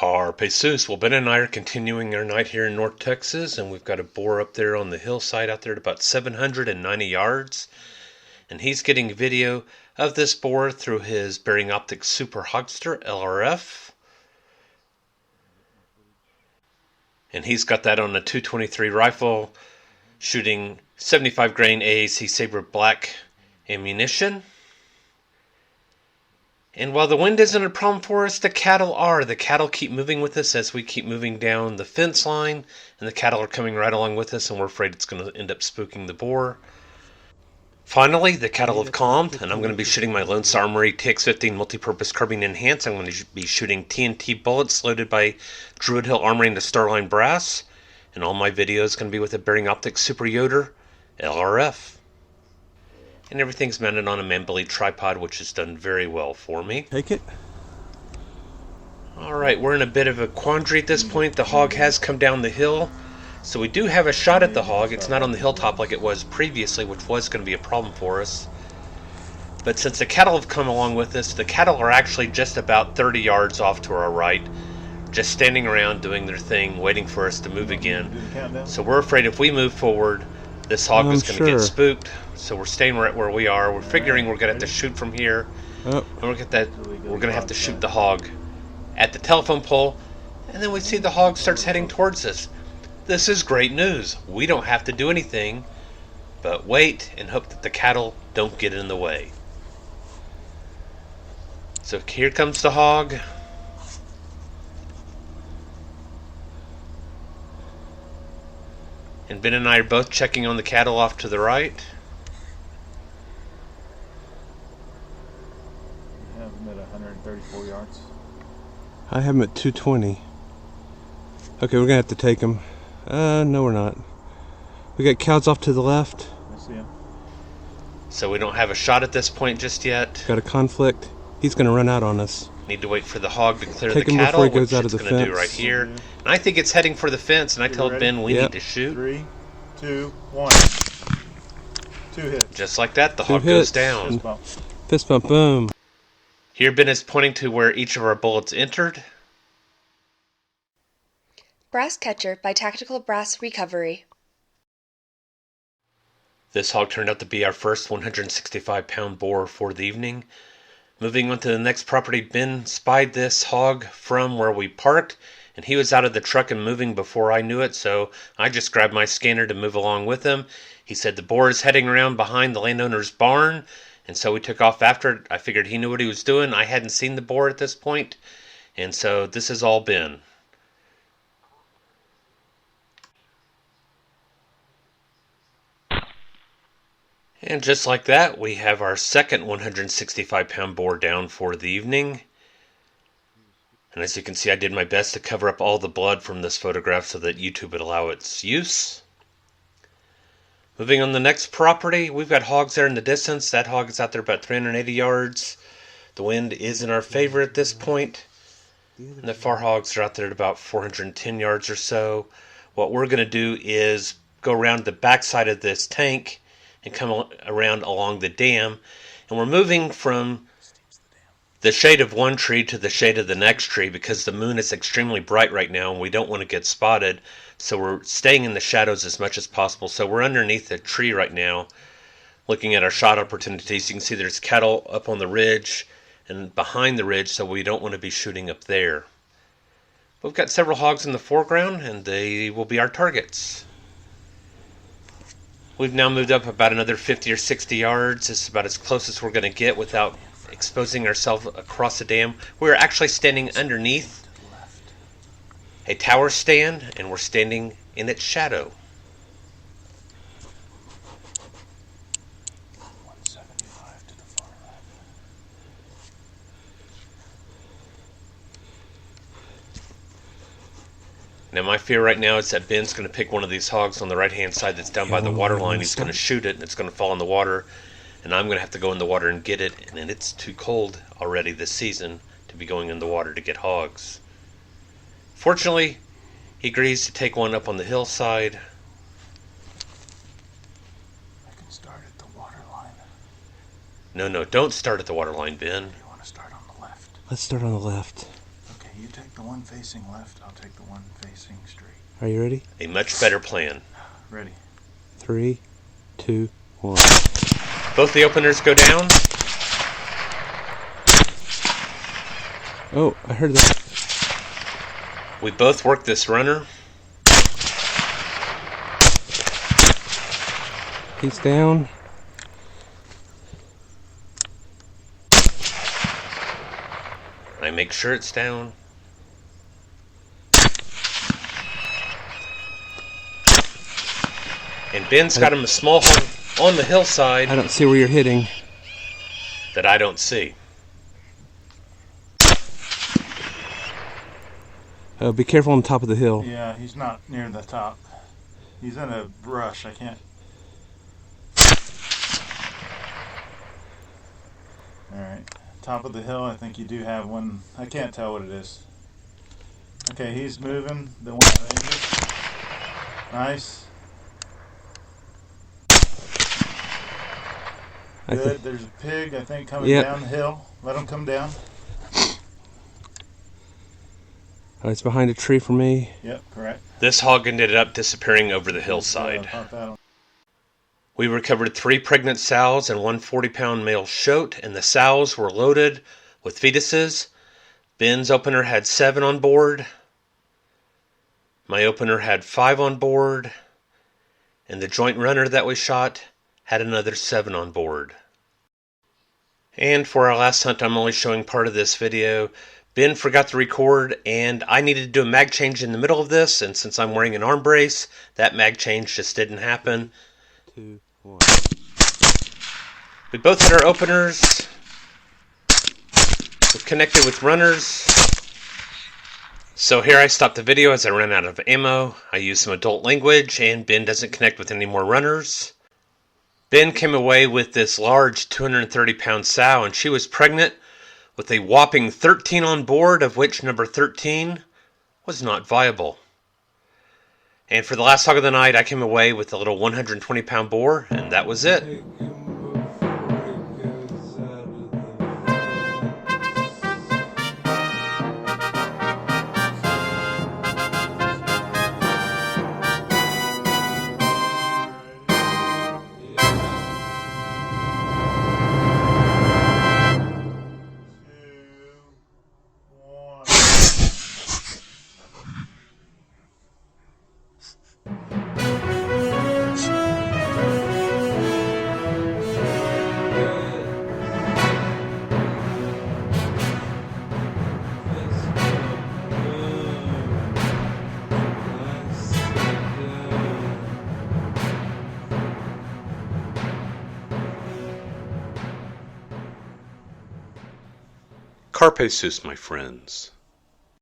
Carpe Jesus. Well, Ben and I are continuing our night here in North Texas, and we've got a boar up there on the hillside out there at about 790 yards. And he's getting video of this boar through his Bearing Optics Super Hogster LRF. And he's got that on a .223 rifle, shooting 75 grain AAC Sabre Black ammunition. And while the wind isn't a problem for us, the cattle are. The cattle keep moving with us as we keep moving down the fence line, and the cattle are coming right along with us, and we're afraid it's going to end up spooking the boar. Finally, the cattle have calmed, and I'm going to be shooting my Lone Star Armory TX-15 multi-purpose carbine enhanced. I'm going to be shooting TNT bullets loaded by Druid Hill Armory into Starline brass, and all my videos are going to be with a Bearing Optics Super Yoter LRF. And everything's mounted on a man-belly tripod, which has done very well for me. Take it. Alright, we're in a bit of a quandary at this point. The hog has come down the hill, so we do have a shot at the hog. It's not on the hilltop like it was previously, which was going to be a problem for us. But since the cattle have come along with us, the cattle are actually just about 30 yards off to our right, just standing around doing their thing, waiting for us to move again. So we're afraid if we move forward, this hog is going to get spooked, so we're staying right where we are. We're figuring we're going to have to shoot from here, and we're going to have to shoot the hog at the telephone pole, and then we see the hog starts heading towards us. This is great news. We don't have to do anything but wait and hope that the cattle don't get in the way. So here comes the hog. And Ben and I are both checking on the cattle off to the right. You have them at 134 yards. I have them at 220. Okay, we're gonna have to take them. No, we're not. We got cows off to the left. I see them. So we don't have a shot at this point just yet. Got a conflict. He's gonna run out on us. Need to wait for the hog to clear Take the him cattle, before he goes which out of it's the going to do fence. right here. And I think it's heading for the fence, and I told Ben we need to shoot. 3, 2, 1. 2 hits. Just like that, the Two hog hits. goes down. Fist bump. Fist bump, boom. Here Ben is pointing to where each of our bullets entered. Brass Catcher by Tactical Brass Recovery. This hog turned out to be our first 165-pound boar for the evening. Moving on to the next property, Ben spied this hog from where we parked, and he was out of the truck and moving before I knew it, so I just grabbed my scanner to move along with him. He said the boar is heading around behind the landowner's barn, and so we took off after it. I figured he knew what he was doing. I hadn't seen the boar at this point, and so this is all Ben. And just like that, we have our second 165-pound boar down for the evening. And as you can see, I did my best to cover up all the blood from this photograph so that YouTube would allow its use. Moving on to the next property, we've got hogs there in the distance. That hog is out there about 380 yards. The wind is in our favor at this point. And the far hogs are out there at about 410 yards or so. What we're going to do is go around the backside of this tank and come around along the dam, and we're moving from the shade of one tree to the shade of the next tree because the moon is extremely bright right now and we don't want to get spotted, so we're staying in the shadows as much as possible. So we're underneath a tree right now looking at our shot opportunities. You can see there's cattle up on the ridge and behind the ridge, so we don't want to be shooting up there. We've got several hogs in the foreground and they will be our targets. We've now moved up about another 50 or 60 yards. This is about as close as we're going to get without exposing ourselves across the dam. We're actually standing underneath a tower stand, and we're standing in its shadow. Now my fear right now is that Ben's going to pick one of these hogs on the right hand side that's down by the water line. He's going to shoot it and it's going to fall in the water, and I'm going to have to go in the water and get it, and it's too cold already this season to be going in the water to get hogs. Fortunately, he agrees to take one up on the hillside. I can start at the water line. No, don't start at the water line, Ben. You want to start on the left? Let's start on the left. Okay, You take the one facing left, I'll take the one facing straight. Are you ready? A much better plan. Ready. 3, 2, 1. Both the openers go down. Oh, I heard that. We both work this runner. He's down. I make sure it's down. And Ben's got him a small hole on the hillside I don't see where you're hitting. that I don't see. Be careful on the top of the hill. Yeah, he's not near the top. He's in a brush. I can't. Alright. Top of the hill, I think you do have one. I can't tell what it is. Okay, he's moving. The one ranges. Nice. Good. There's a pig, I think, coming down the hill. Let him come down. It's behind a tree for me. Yep, correct. This hog ended up disappearing over the hillside. Pop that on. We recovered 3 pregnant sows and 1 40-pound male shote, and the sows were loaded with fetuses. Ben's opener had 7 on board. My opener had 5 on board. And the joint runner that we shot had another 7 on board. And for our last hunt, I'm only showing part of this video. Ben forgot to record, and I needed to do a mag change in the middle of this, and since I'm wearing an arm brace, that mag change just didn't happen. 2, 1. We both had our openers. We're connected with runners. So here I stop the video as I ran out of ammo. I use some adult language, and Ben doesn't connect with any more runners. Ben came away with this large 230-pound sow, and she was pregnant with a whopping 13 on board, of which number 13 was not viable. And for the last hog of the night, I came away with a little 120-pound boar, and that was it. Carpe sus, my friends.